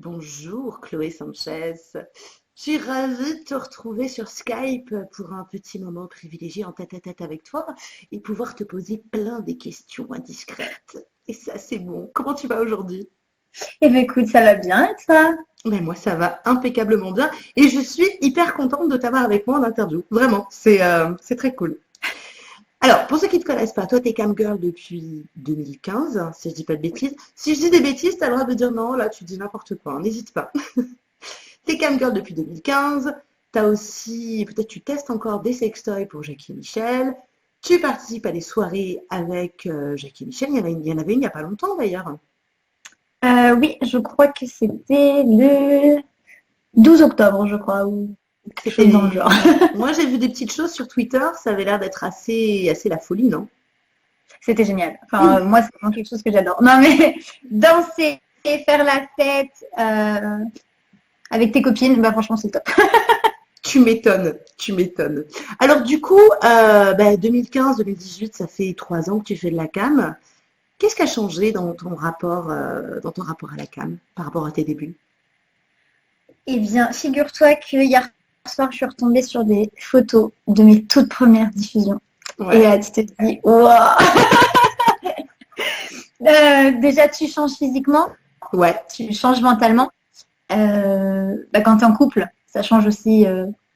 Bonjour Chloé Sanchez. Je suis ravie de te retrouver sur Skype pour un petit moment privilégié en tête-à-tête avec toi et pouvoir te poser plein des questions indiscrètes. Et ça, c'est bon. Comment tu vas aujourd'hui? Eh bien, écoute, ça va bien et toi? Ben moi, ça va impeccablement bien et je suis hyper contente de t'avoir avec moi en interview. Vraiment, c'est très cool. Alors, pour ceux qui ne te connaissent pas, toi, t'es camgirl depuis 2015, hein, si je dis pas de bêtises. Si je dis des bêtises, t'as le droit de dire non, là, tu dis n'importe quoi, hein, n'hésite pas. T'es camgirl depuis 2015. T'as aussi, peut-être tu testes encore des sextoys pour Jackie Michel. Tu participes à des soirées avec Jackie Michel. Il y en avait une il n'y a pas longtemps d'ailleurs. Oui, je crois que c'était le 12 octobre, je crois, ou quelque chose dans le C'était. genre. Moi, j'ai vu des petites choses sur Twitter. Ça avait l'air d'être assez la folie, non? C'était génial. Enfin, moi, c'est vraiment quelque chose que j'adore. Non, mais danser et faire la fête avec tes copines, bah franchement, c'est top. Tu m'étonnes, tu m'étonnes. Alors du coup, 2015-2018, ça fait 3 ans que tu fais de la cam. Qu'est-ce qui a changé dans ton rapport à la cam par rapport à tes débuts? Eh bien, figure-toi que hier soir, je suis retombée sur des photos de mes toutes premières diffusions. Et Ouais, là, tu te dis, waouh! Déjà, tu changes physiquement, ouais, tu changes mentalement. Quand tu es en couple, ça change aussi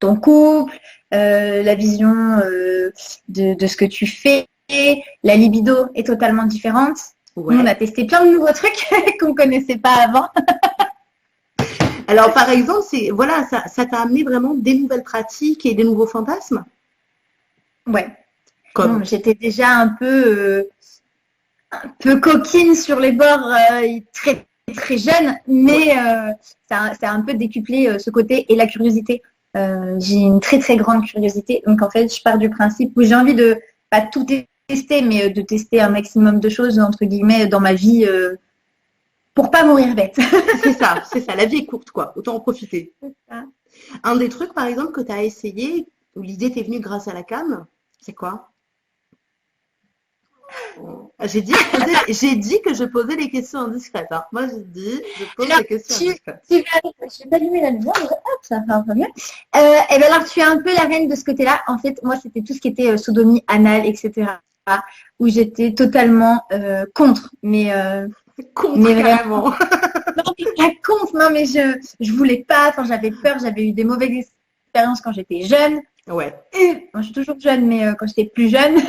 ton couple, la vision de ce que tu fais. La libido est totalement différente. Nous, on a ouais. testé plein de nouveaux trucs qu'on ne connaissait pas avant. Alors par exemple, voilà, ça t'a amené vraiment des nouvelles pratiques et des nouveaux fantasmes? Ouais. Comme? Non, j'étais déjà un peu coquine sur les bords très très jeune, Ouais. mais ça a un peu décuplé ce côté et la curiosité. J'ai une très très grande curiosité, donc en fait je pars du principe où j'ai envie de pas tout tester, mais de tester un maximum de choses entre guillemets dans ma vie pour pas mourir bête. C'est ça, la vie est courte, quoi. Autant en profiter. Un des trucs, par exemple, que tu as essayé, où l'idée t'est venue grâce à la cam, c'est quoi? J'ai dit que je posais les questions indiscrètes, hein. Moi, j'ai dit, je pose Alors, des questions indiscrètes. je vais allumer la lumière, hop, ça va faire un peu mieux. Et bien alors, tu es un peu la reine de ce côté-là. En fait, moi, c'était tout ce qui était sodomie, anal, etc. Où j'étais totalement contre. Contre, Mais vraiment, carrément. non, mais pas contre, non, mais je voulais pas. Enfin, j'avais peur, j'avais eu des mauvaises expériences quand j'étais jeune. Ouais, Moi, je suis toujours jeune, mais quand j'étais plus jeune.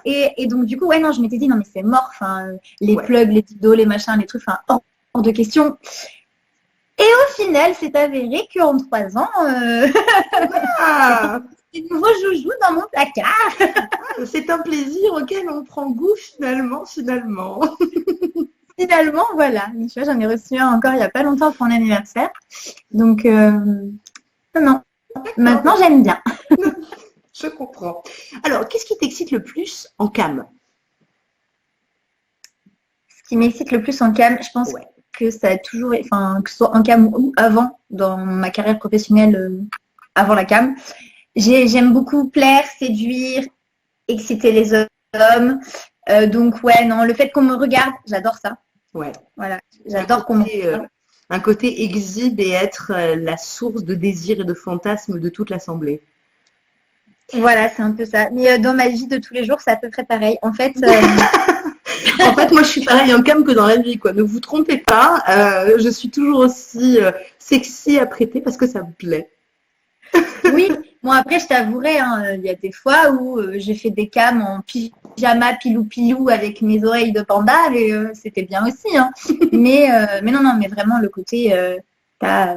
Et donc, du coup, ouais, non, je m'étais dit, non, mais c'est mort. Enfin, les ouais. plugs, les dildos, les machins, les trucs, enfin, hors de question. Et au final, c'est avéré qu'en 3 ans, c'était Ah, des nouveaux joujoux dans mon placard. c'est un plaisir auquel on prend goût finalement, finalement. Finalement, voilà. Tu vois, j'en ai reçu un encore il n'y a pas longtemps pour mon anniversaire. Donc, non, D'accord, maintenant, j'aime bien. je comprends. Alors, qu'est-ce qui t'excite le plus en cam? Ce qui m'excite le plus en cam, je pense Ouais. que ça a toujours, enfin, que ce soit en cam ou avant, dans ma carrière professionnelle, avant la cam, j'aime beaucoup plaire, séduire, exciter les hommes. Donc, ouais, non, le fait qu'on me regarde, j'adore ça. Ouais. Voilà, Un j'adore qu'on me côté, regarde. un côté exhibe et être la source de désir et de fantasme de toute l'assemblée. Voilà, c'est un peu ça. Mais dans ma vie de tous les jours, c'est à peu près pareil. En fait, En fait, moi, je suis pareil en cam que dans la vie, quoi. Ne vous trompez pas, je suis toujours aussi sexy à prêter parce que ça me plaît. oui, bon après, je t'avouerai, hein, il y a des fois où j'ai fait des cams en pyjama pilou-pilou avec mes oreilles de panda et c'était bien aussi. Hein. Mais non, non, mais vraiment, le côté, t'as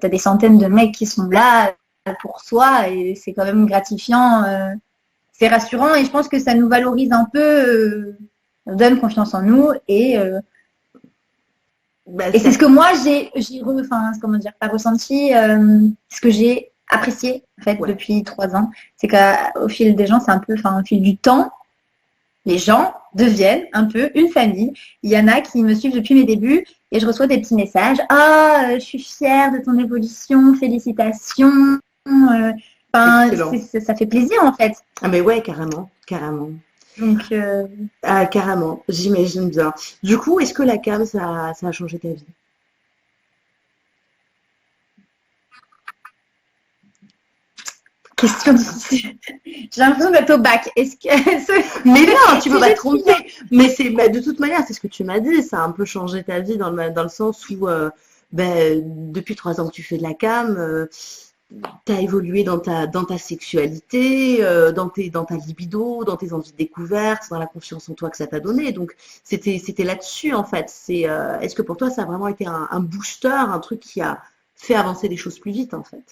des centaines de mecs qui sont là pour soi et c'est quand même gratifiant. C'est rassurant et je pense que ça nous valorise un peu, on donne confiance en nous Bah, et c'est ce c'est que moi enfin, comment dire, pas ressenti, ce que j'ai apprécié en fait ouais. depuis 3 ans, c'est qu'au fil des gens, c'est un peu, enfin, au fil du temps, les gens deviennent un peu une famille. Il y en a qui me suivent depuis mes débuts et je reçois des petits messages. Ah, je suis fière de ton évolution, félicitations. Enfin, Excellent. ça fait plaisir en fait. Ah mais ouais, carrément, carrément. Donc, Ah, carrément, j'imagine bien. Du coup, est-ce que la cam, ça a changé ta vie? Question difficile. J'ai l'impression d'être au bac. Est-ce que Mais non, tu peux pas te tromper. Mais de toute manière, c'est ce que tu m'as dit. Ça a un peu changé ta vie dans le sens où depuis 3 ans que tu fais de la cam, tu as évolué dans ta sexualité, dans ta libido, dans tes envies de découverte, dans la confiance en toi que ça t'a donné. Donc c'était là-dessus en fait. Est-ce que pour toi ça a vraiment été un booster, un truc qui a fait avancer les choses plus vite en fait?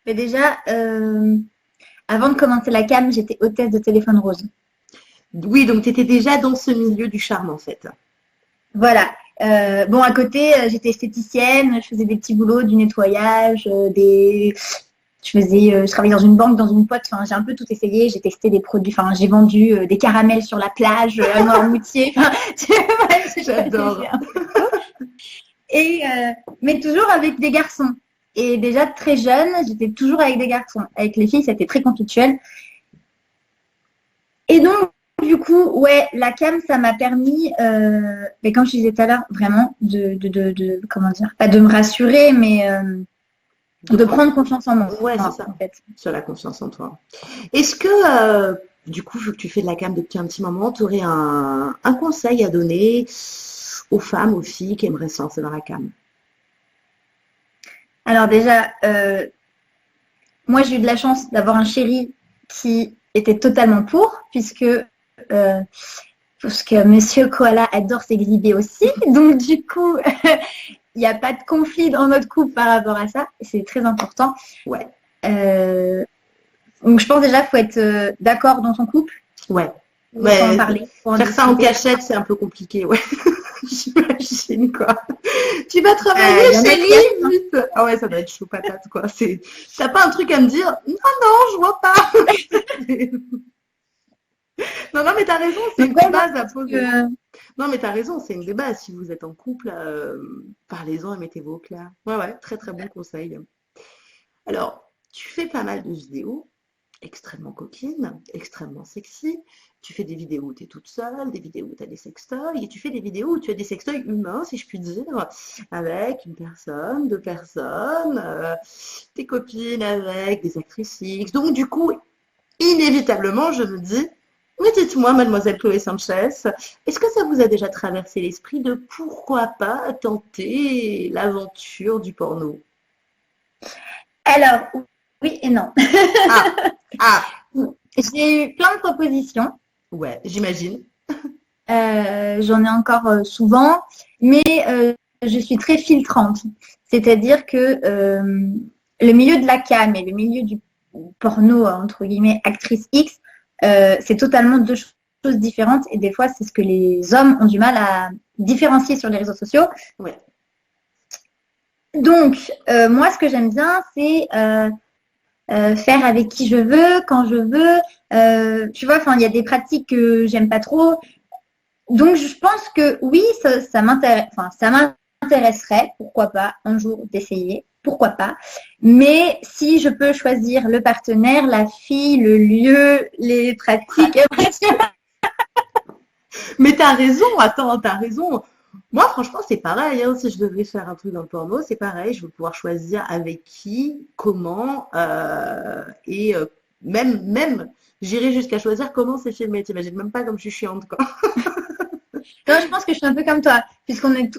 Mais déjà, avant de commencer la cam, j'étais hôtesse de téléphone rose. Oui, donc tu étais déjà dans ce milieu du charme en fait. Voilà. Bon, à côté, j'étais esthéticienne, je faisais des petits boulots, du nettoyage, je travaillais dans une banque, dans une pote, enfin, j'ai un peu tout essayé, j'ai testé des produits, enfin, j'ai vendu des caramels sur la plage, à Noirmoutier, enfin, J'adore. Mais toujours avec des garçons. Et déjà très jeune, j'étais toujours avec des garçons. Avec les filles, c'était très conflictuel. Et donc, du coup, ouais, la cam, ça m'a permis, mais comme je disais tout à l'heure, vraiment comment dire, pas de me rassurer, mais de prendre confiance en moi. Ouais, c'est ça. En fait. Sur la confiance en toi. Est-ce que, du coup, vu que tu fais de la cam depuis un petit moment, tu aurais un conseil à donner aux femmes, aux filles qui aimeraient se lancer dans la cam? Alors déjà, moi j'ai eu de la chance d'avoir un chéri qui était totalement puisque Monsieur Koala adore s'exhiber aussi. Donc du coup, il n'y a pas de conflit dans notre couple par rapport à ça. C'est très important. Ouais. Donc je pense déjà qu'il faut être d'accord dans son couple. Ouais. Faut en parler. Faire ça en cachette, c'est un peu compliqué, ouais. J'imagine quoi. Tu vas travailler chérie, vite. Ah ouais, ça doit être chaud patate quoi. T'as pas un truc à me dire? Non, je vois pas. Non, mais t'as raison, c'est une des bases à poser. Non, mais t'as raison, c'est une des bases. Si vous êtes en couple, parlez-en et mettez-vous au clair. Ouais, très très bon conseil. Alors, tu fais pas mal de vidéos extrêmement coquines, extrêmement sexy. Tu fais des vidéos où tu es toute seule, des vidéos où tu as des sextoys, et tu fais des vidéos où tu as des sextoys humains, si je puis dire, avec une personne, 2 personnes, tes copines avec des actrices X. Donc du coup, inévitablement, je me dis, mais dites-moi, mademoiselle Chloé Sanchez, est-ce que ça vous a déjà traversé l'esprit de pourquoi pas tenter l'aventure du porno? Alors, oui et non. J'ai eu plein de propositions. Ouais, j'imagine. J'en ai encore souvent, mais je suis très filtrante. C'est-à-dire que le milieu de la cam et le milieu du porno, entre guillemets, actrice X, c'est totalement 2 choses différentes. Et des fois, c'est ce que les hommes ont du mal à différencier sur les réseaux sociaux. Ouais. Donc, moi, ce que j'aime bien, c'est faire avec qui je veux, quand je veux. Tu vois, il y a des pratiques que j'aime pas trop. Donc, je pense que oui, ça m'intéresserait, pourquoi pas, un jour d'essayer, pourquoi pas. Mais si je peux choisir le partenaire, la fille, le lieu, les pratiques. Mais t'as raison, attends, t'as raison. Moi, franchement, c'est pareil. Hein, si je devais faire un truc dans le porno, c'est pareil. Je veux pouvoir choisir avec qui, comment, et même, j'irai jusqu'à choisir comment c'est filmé. T'imagines même pas comme je suis chiante, quoi. Non, je pense que je suis un peu comme toi, puisqu'on est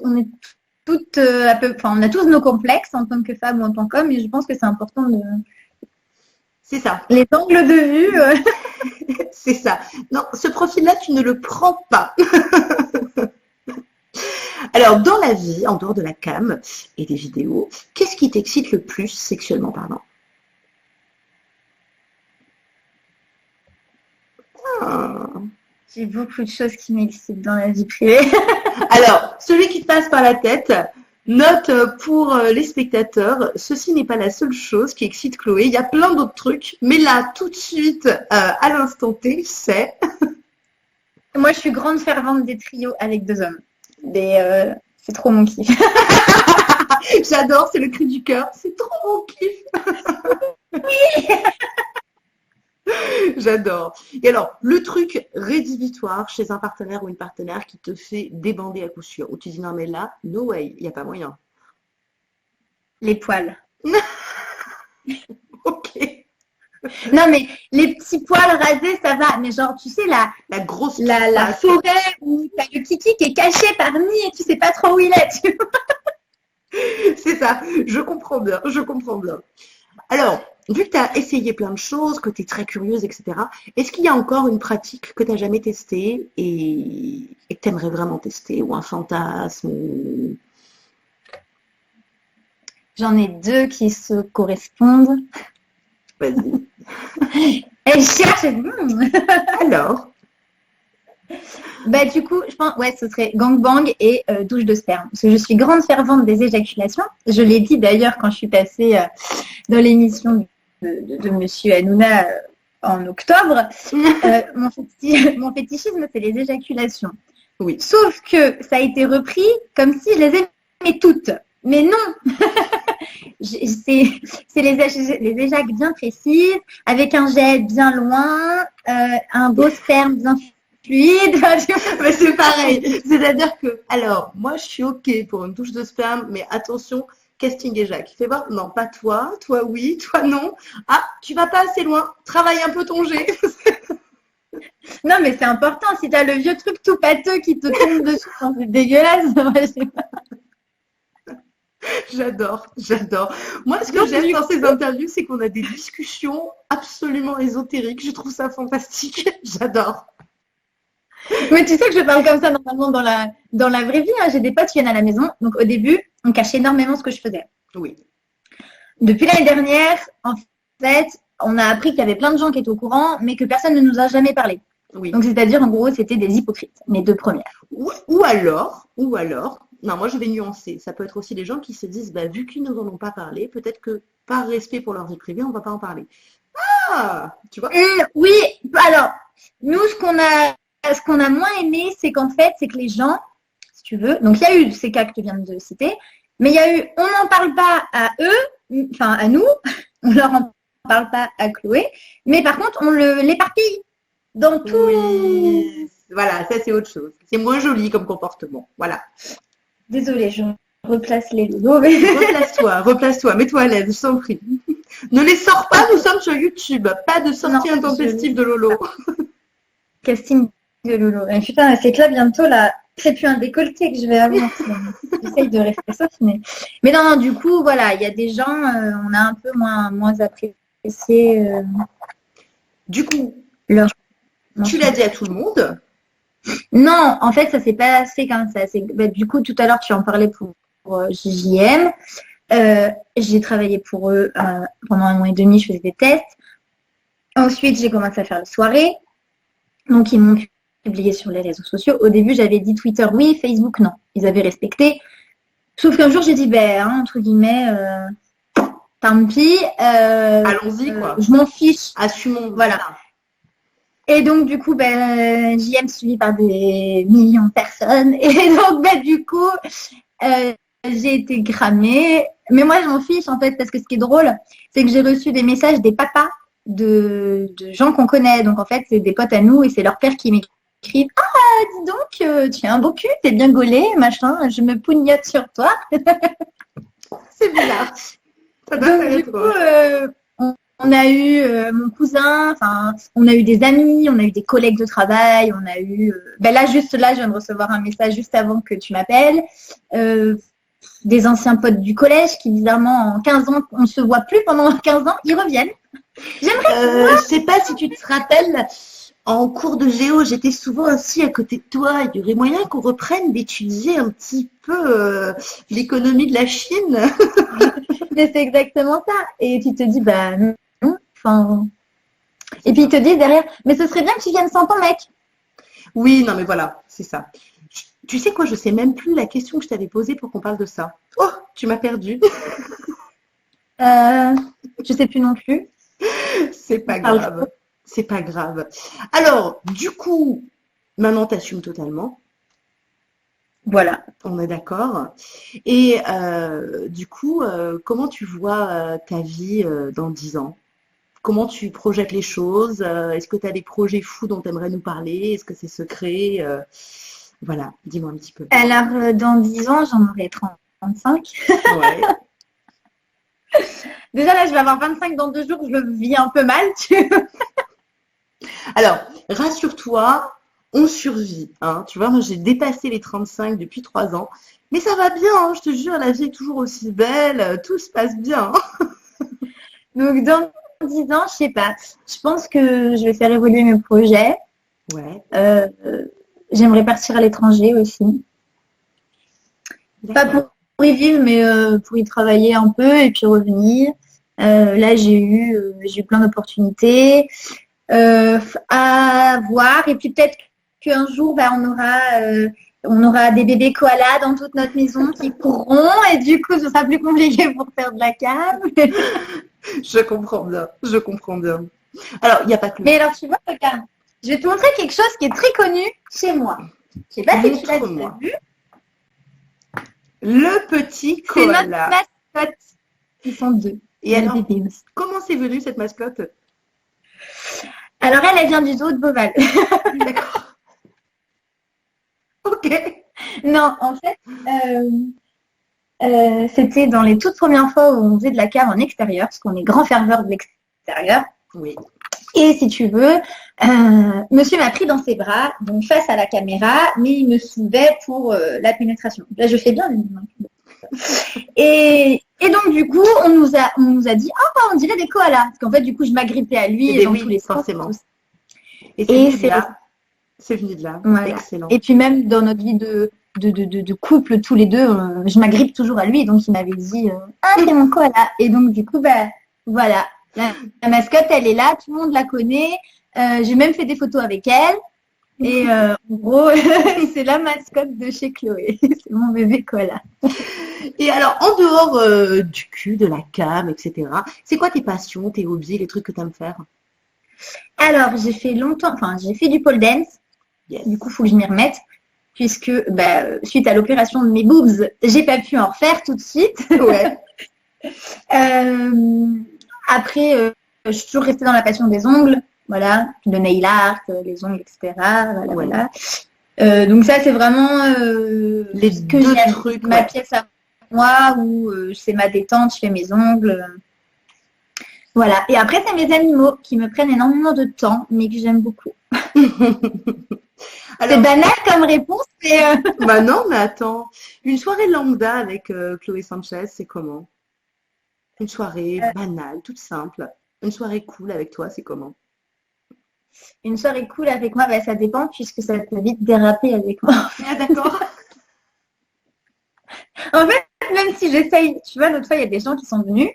toutes on a tous nos complexes en tant que femme ou en tant qu'homme, et je pense que c'est important de. C'est ça. Les angles de vue. C'est ça. Non, ce profil-là, tu ne le prends pas. Alors, dans la vie, en dehors de la cam et des vidéos, qu'est-ce qui t'excite le plus sexuellement parlant? J'ai beaucoup de choses qui m'excitent dans la vie privée. Alors, celui qui te passe par la tête, note pour les spectateurs, ceci n'est pas la seule chose qui excite Chloé. Il y a plein d'autres trucs, mais là, tout de suite, à l'instant T, c'est... Moi, je suis grande fervente des trios avec 2 hommes. C'est trop mon kiff. J'adore, c'est le cri du cœur. C'est trop mon kiff. Oui. J'adore. Et alors, le truc rédhibitoire chez un partenaire ou une partenaire qui te fait débander à coup sûr, où tu dis non mais là, no way, il n'y a pas moyen. Les poils. Ok. Non, mais les petits poils rasés, ça va. Mais genre, tu sais, La grosse la forêt où t'as le kiki qui est caché parmi et tu sais pas trop où il est. Tu vois. C'est ça, je comprends bien, je comprends bien. Alors, vu que tu as essayé plein de choses, que tu es très curieuse, etc., est-ce qu'il y a encore une pratique que tu n'as jamais testée et que tu aimerais vraiment tester, ou un fantasme J'en ai deux qui se correspondent. Vas-y. Et je cherche. Alors, Bah, du coup, je pense, ouais, ce serait gangbang et douche de sperme. Parce que je suis grande fervente des éjaculations. Je l'ai dit d'ailleurs quand je suis passée dans l'émission de Monsieur Hanouna en octobre. Mon fétichisme, c'est les éjaculations. oui. Sauf que ça a été repris comme si je les aimais toutes. Mais non. C'est les éjacs bien précises, avec un jet bien loin, un beau sperme bien fluide. Mais c'est pareil. C'est-à-dire que, alors, moi, je suis OK pour une douche de sperme, mais attention, casting éjac. Fais voir, non, pas toi, toi oui, toi non. Ah, tu vas pas assez loin, travaille un peu ton jet. Non, mais c'est important. Si tu as le vieux truc tout pâteux qui te tombe dessus, c'est dégueulasse. J'adore, j'adore. Moi, ce que j'aime dans ces interviews, c'est qu'on a des discussions absolument ésotériques. Je trouve ça fantastique. J'adore. Mais tu sais que je parle comme ça normalement dans la vraie vie. Hein. J'ai des potes qui viennent à la maison. Donc au début, on cachait énormément ce que je faisais. Oui. Depuis l'année dernière, en fait, on a appris qu'il y avait plein de gens qui étaient au courant, mais que personne ne nous a jamais parlé. Oui. Donc c'est-à-dire, en gros, c'était des hypocrites, mes deux premières. Ou alors, non, moi je vais nuancer. Ça peut être aussi des gens qui se disent, bah, vu qu'ils ne nous en ont pas parlé, peut-être que par respect pour leur vie privée, on ne va pas en parler. Ah, tu vois? Oui, alors, nous, ce qu'on a moins aimé, c'est qu'en fait, c'est que les gens, si tu veux, donc il y a eu ces cas que tu viens de citer, mais il y a eu, on n'en parle pas à eux, enfin à nous, on leur en parle pas à Chloé, mais par contre, on l'éparpille dans tout. Oui, voilà, ça c'est autre chose. C'est moins joli comme comportement. Voilà. Désolée, je replace les logos. Mais... replace-toi, mets-toi à l'aise, je t'en prie. Ne les sors pas, nous sommes sur YouTube. Pas de sortie intempestive de Lolo. Casting de Lolo. Et putain, c'est que là, bientôt, là, c'est plus un décolleté que je vais avoir. J'essaye de rester soft, mais non, du coup, voilà, il y a des gens, on a un peu moins apprécié. Du coup, tu l'as dit à tout le monde? Non, en fait, ça s'est pas passé comme ça. Du coup, tout à l'heure, tu en parlais pour JJM. J'ai travaillé pour eux pendant 1 an et demi, je faisais des tests. Ensuite, j'ai commencé à faire les soirées. Donc, ils m'ont publié sur les réseaux sociaux. Au début, j'avais dit Twitter oui, Facebook non. Ils avaient respecté. Sauf qu'un jour, j'ai dit, entre guillemets, tant pis. Allons-y, quoi. Je m'en fiche. Assumons. Voilà. Et donc, du coup, JM suivi par des millions de personnes. Et donc, du coup, j'ai été cramée. Mais moi, je m'en fiche, en fait, parce que ce qui est drôle, c'est que j'ai reçu des messages des papas de gens qu'on connaît. Donc, en fait, c'est des potes à nous et c'est leur père qui m'écrit « Ah, dis donc, tu as un beau cul, t'es bien gaulé, machin, je me pougnote sur toi. » C'est bizarre. Donc, du coup, on a eu mon cousin, on a eu des amis, on a eu des collègues de travail, on a eu... là, je viens de recevoir un message juste avant que tu m'appelles. Des anciens potes du collège qui, bizarrement, en 15 ans, on ne se voit plus pendant 15 ans, ils reviennent. J'aimerais je sais pas si tu te rappelles, en cours de géo, j'étais souvent assis à côté de toi. Il y aurait moyen qu'on reprenne d'étudier un petit peu l'économie de la Chine. Mais c'est exactement ça. Et tu te dis, non. Et puis ils te disent derrière, mais ce serait bien que tu viennes sans ton mec. Oui, non, mais voilà, c'est ça. Tu sais quoi, je sais même plus la question que je t'avais posée pour qu'on parle de ça. Oh, tu m'as perdue. Je sais plus non plus. C'est pas grave. C'est pas grave. Alors, du coup, maintenant, t'assumes totalement. Voilà. On est d'accord. Et du coup, comment tu vois ta vie dans 10 ans? Comment tu projettes les choses? Est-ce que tu as des projets fous dont tu aimerais nous parler? Est-ce que c'est secret? Voilà, dis-moi un petit peu. Alors, dans 10 ans, j'en aurai 35. Ouais. Déjà, là, je vais avoir 25 dans 2 jours, je le vis un peu mal. Alors, rassure-toi, on survit. Hein. Tu vois, moi, j'ai dépassé les 35 depuis 3 ans. Mais ça va bien, hein, je te jure, la vie est toujours aussi belle, tout se passe bien. Donc, dans 10 ans, je sais pas. Je pense que je vais faire évoluer mes projets. Ouais. J'aimerais partir à l'étranger aussi. Pas pour y vivre, mais pour y travailler un peu et puis revenir. Là, j'ai eu plein d'opportunités à voir. Et puis peut-être qu'un jour, bah, on aura des bébés koalas dans toute notre maison qui courront. Et du coup, ce sera plus compliqué pour faire de la cave. Je comprends bien, je comprends bien. Alors, il n'y a pas que Mais alors, tu vois, regarde, je vais te montrer quelque chose qui est très connu chez moi. Je sais pas si tu l'as déjà vu. Le petit C'est koala. notre mascotte. Ils sont 2. Et alors, comment c'est venu cette mascotte? Alors, elle vient du zoo de Beauval. D'accord. Ok. Non, en fait, c'était dans les toutes premières fois où on faisait de la cave en extérieur, parce qu'on est grand ferveur de l'extérieur. Oui. Et si tu veux, monsieur m'a pris dans ses bras, donc face à la caméra, mais il me soulevait pour la pénétration. Là, je fais bien les mains. Et donc, du coup, on nous a dit, ah, on dirait des koalas. Parce qu'en fait, du coup, je m'agrippais à lui et dans tous les sens. Forcément. Et c'est venu de là. Voilà. Excellent. Et puis même dans notre vie de couple, tous les deux, je m'agrippe toujours à lui. Et donc, il m'avait dit, ah, c'est mon koala. Et donc, du coup, bah, voilà. La mascotte, elle est là, tout le monde la connaît. J'ai même fait des photos avec elle. Et en gros, c'est la mascotte de chez Chloé. C'est mon bébé koala. Et alors, en dehors du cul, de la cam, etc., c'est quoi tes passions, tes hobbies, les trucs que tu aimes faire? Alors, j'ai fait du pole dance. Yes. Du coup, il faut que je m'y remette. Puisque, suite à l'opération de mes boobs, j'ai pas pu en faire tout de suite. Ouais. Après, je suis toujours restée dans la passion des ongles. Voilà, le nail art, les ongles, etc. Voilà, Ouais. voilà. Donc ça, c'est vraiment Les ce que deux j'aime. trucs. Ma Ouais. pièce à moi où c'est ma détente, je fais mes ongles. Voilà. Et après, c'est mes animaux qui me prennent énormément de temps, mais que j'aime beaucoup. Alors, C'est banal comme réponse, mais bah non, mais attends. Une soirée lambda avec Chloé Sanchez, c'est comment? Une soirée banale, toute simple. Une soirée cool avec toi, c'est comment? une soirée cool avec moi, ça dépend puisque ça peut vite déraper avec moi. Ah, d'accord. En fait, même si j'essaye, tu vois, l'autre fois, il y a des gens qui sont venus.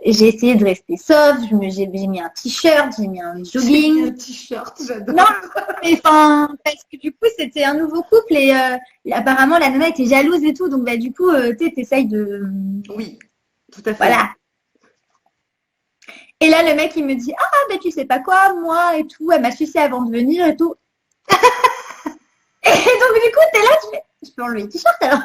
J'ai essayé de rester soft, j'ai mis un t-shirt, j'ai mis un jogging. Un t-shirt, j'adore. Non, mais enfin, parce que du coup, c'était un nouveau couple et apparemment, la nana était jalouse et tout. Donc, du coup, tu essayes de... Oui, tout à fait. Voilà. Et là, le mec, il me dit, ah, tu sais pas quoi, moi et tout, elle m'a sucé avant de venir et tout. Et donc, du coup, t'es là, je peux enlever le t-shirt alors.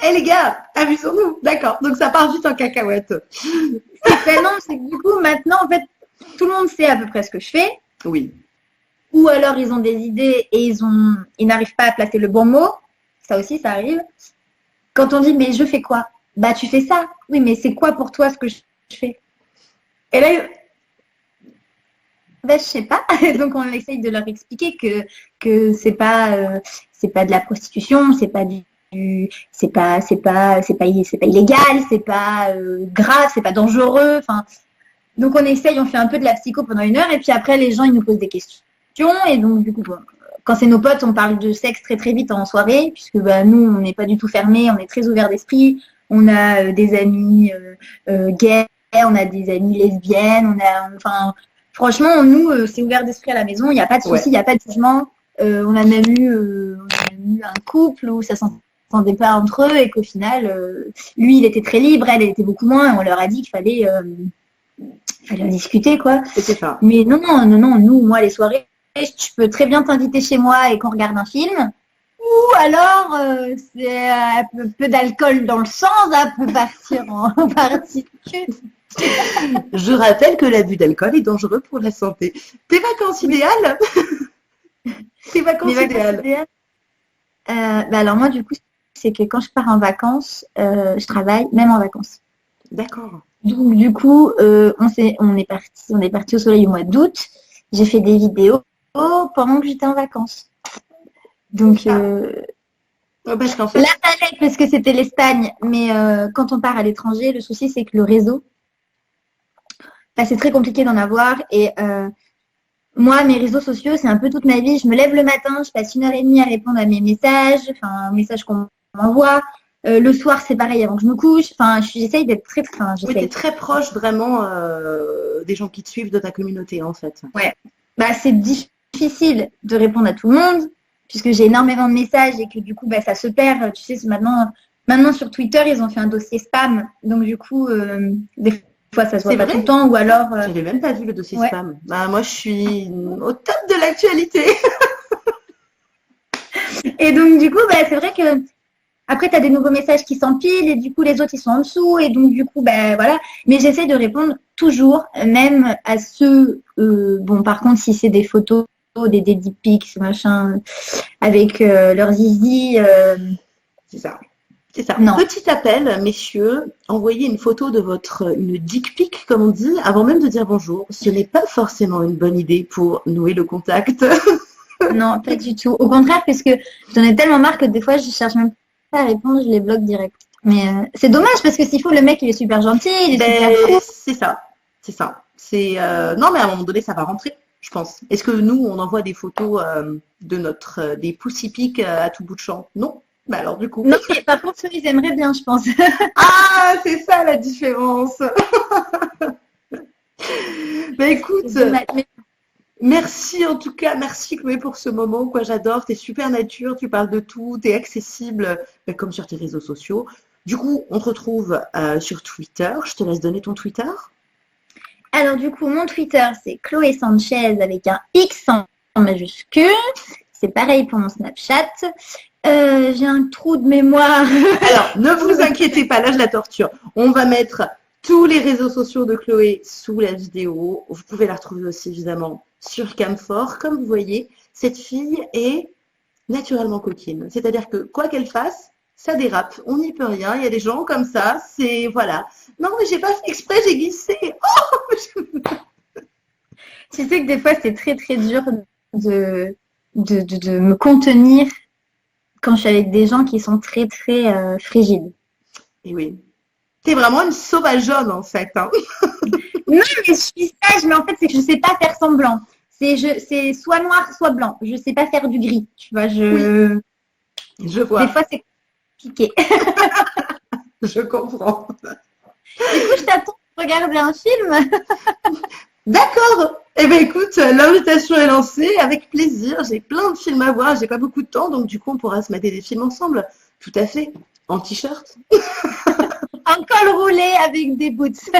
Eh les gars, amusons-nous. D'accord, donc ça part vite en cacahuète. Non, c'est que du coup, maintenant, en fait, tout le monde sait à peu près ce que je fais. Oui. Ou alors, ils ont des idées et ils n'arrivent pas à placer le bon mot. Ça aussi, ça arrive. Quand on dit, mais je fais quoi? Bah, tu fais ça. Oui, mais c'est quoi pour toi ce que je fais? Et là, je sais pas. Donc, on essaye de leur expliquer que c'est pas de la prostitution, c'est pas illégal, c'est pas grave, c'est pas dangereux. Enfin, donc on essaye, on fait un peu de la psycho pendant 1 heure et puis après les gens ils nous posent des questions et donc du coup quand c'est nos potes on parle de sexe très très vite en soirée puisque nous on n'est pas du tout fermés, on est très ouverts d'esprit, on a des amis gays, on a des amis lesbiennes, enfin franchement nous c'est ouvert d'esprit à la maison, il n'y a pas de souci, il n'y a pas de jugement. On a même eu un couple où ça s'entendait pas entre eux et qu'au final, lui, il était très libre, elle était beaucoup moins. On leur a dit qu'il fallait en discuter, quoi. C'était ça. Mais non, nous, moi, les soirées, je peux très bien t'inviter chez moi et qu'on regarde un film. Ou alors, c'est un peu d'alcool dans le sang, ça peut partir en particule. Je rappelle que l'abus d'alcool est dangereux pour la santé. Tes vacances idéales? Tes vacances idéales? Alors moi, du coup, c'est que quand je pars en vacances, je travaille même en vacances. D'accord. Donc du coup, on est parti au soleil au mois d'août. J'ai fait des vidéos pendant que j'étais en vacances. Donc Parce qu'en fait, là, ça allait parce que c'était l'Espagne. Mais quand on part à l'étranger, le souci, c'est que le réseau, bah, c'est très compliqué d'en avoir. Et moi, mes réseaux sociaux, c'est un peu toute ma vie. Je me lève le matin, je passe 1h30 à répondre à mes messages, enfin, aux messages qu'on m'envoie. Le soir, c'est pareil avant que je me couche. Enfin, j'essaye d'être très, enfin, oui, tu es très proche vraiment des gens qui te suivent de ta communauté, en fait. Ouais. Bah, c'est difficile de répondre à tout le monde, puisque j'ai énormément de messages et que du coup, bah, ça se perd. Tu sais, maintenant sur Twitter, ils ont fait un dossier spam. Donc du coup, des fois, ça se voit C'est pas vrai tout le temps. Ou alors, J'avais même pas vu le dossier ouais. spam. Bah, moi, je suis au top de l'actualité. Et donc du coup, bah, c'est vrai que après, tu as des nouveaux messages qui s'empilent et du coup, les autres, ils sont en dessous. Et donc, du coup, ben voilà. Mais j'essaie de répondre toujours, même à ceux, bon, par contre, si c'est des photos, des dick pics, machin, avec leur zizi, C'est ça. C'est ça. non. Petit appel, messieurs, envoyez une photo de une dick pic, comme on dit, avant même de dire bonjour. Ce n'est pas forcément une bonne idée pour nouer le contact. Non, pas du tout. Au contraire, parce que j'en ai tellement marre que des fois, je cherche même pas à répondre, je les bloque direct. Mais c'est dommage parce que s'il faut, le mec, il est super gentil, il est super cool. C'est ça. C'est ça. Non, mais à un moment donné, ça va rentrer, je pense. Est-ce que nous, on envoie des photos de des poussy pics à tout bout de champ? Non. Bah alors du coup. Non, mais par contre, ils aimeraient bien, je pense. Ah, c'est ça la différence. Mais écoute, merci en tout cas, merci Chloé pour ce moment, quoi, j'adore, t'es super nature, tu parles de tout, t'es accessible, comme sur tes réseaux sociaux. Du coup, on te retrouve sur Twitter, je te laisse donner ton Twitter. Alors du coup, mon Twitter, c'est Chloé Sanchez avec un X en majuscule. C'est pareil pour mon Snapchat. J'ai un trou de mémoire. Alors, ne vous inquiétez pas, là je la torture. On va mettre tous les réseaux sociaux de Chloé sous la vidéo. Vous pouvez la retrouver aussi évidemment sur Camphor. Comme vous voyez, cette fille est naturellement coquine. C'est-à-dire que quoi qu'elle fasse, ça dérape. On n'y peut rien. Il y a des gens comme ça. C'est voilà. Non, mais j'ai pas fait exprès, j'ai glissé. Oh Tu sais que des fois, c'est très très dur de me contenir quand je suis avec des gens qui sont très très frigides. Et oui. T'es vraiment une sauvageonne en fait. Hein. Non, mais je suis sage, mais en fait, c'est que je sais pas faire semblant. C'est soit noir, soit blanc. Je sais pas faire du gris. Tu vois, Oui, je vois. Des fois, c'est compliqué. Je comprends. Du coup, je t'attends pour regarder un film. D'accord. Eh bien, écoute, l'invitation est lancée. Avec plaisir. J'ai plein de films à voir. J'ai pas beaucoup de temps, donc du coup, on pourra se mater des films ensemble. Tout à fait. En t-shirt. En col roulé avec des boots.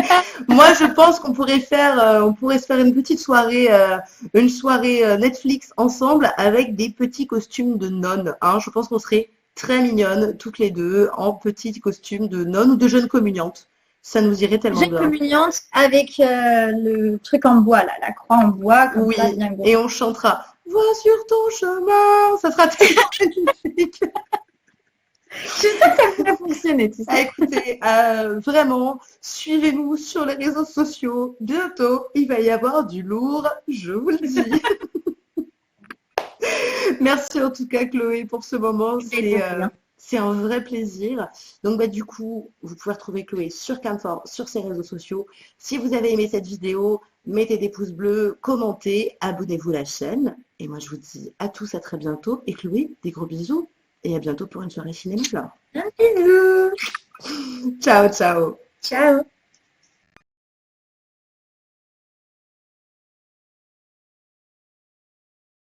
Moi, je pense qu'on pourrait se faire une petite soirée, une soirée Netflix ensemble avec des petits costumes de nonnes. Hein. Je pense qu'on serait très mignonnes toutes les deux en petits costumes de nonnes ou de jeunes communiantes. Ça nous irait tellement Jeune bien. communiante avec le truc en bois, là, la croix en bois. Comme Oui, ça, bien gros. et on chantera « Va sur ton chemin ». Ça sera tellement magnifique. Je sais que ça pourrait fonctionner, tu sais. Ah, écoutez, vraiment, suivez-nous sur les réseaux sociaux. Bientôt, il va y avoir du lourd, je vous le dis. Merci en tout cas, Chloé, pour ce moment. C'est un vrai plaisir. Donc, du coup, vous pouvez retrouver Chloé sur Camphor, sur ses réseaux sociaux. Si vous avez aimé cette vidéo, mettez des pouces bleus, commentez, abonnez-vous à la chaîne. Et moi, je vous dis à tous à très bientôt. Et Chloé, des gros bisous. Et à bientôt pour une soirée cinéma. Un bisou. Ciao, ciao. Ciao.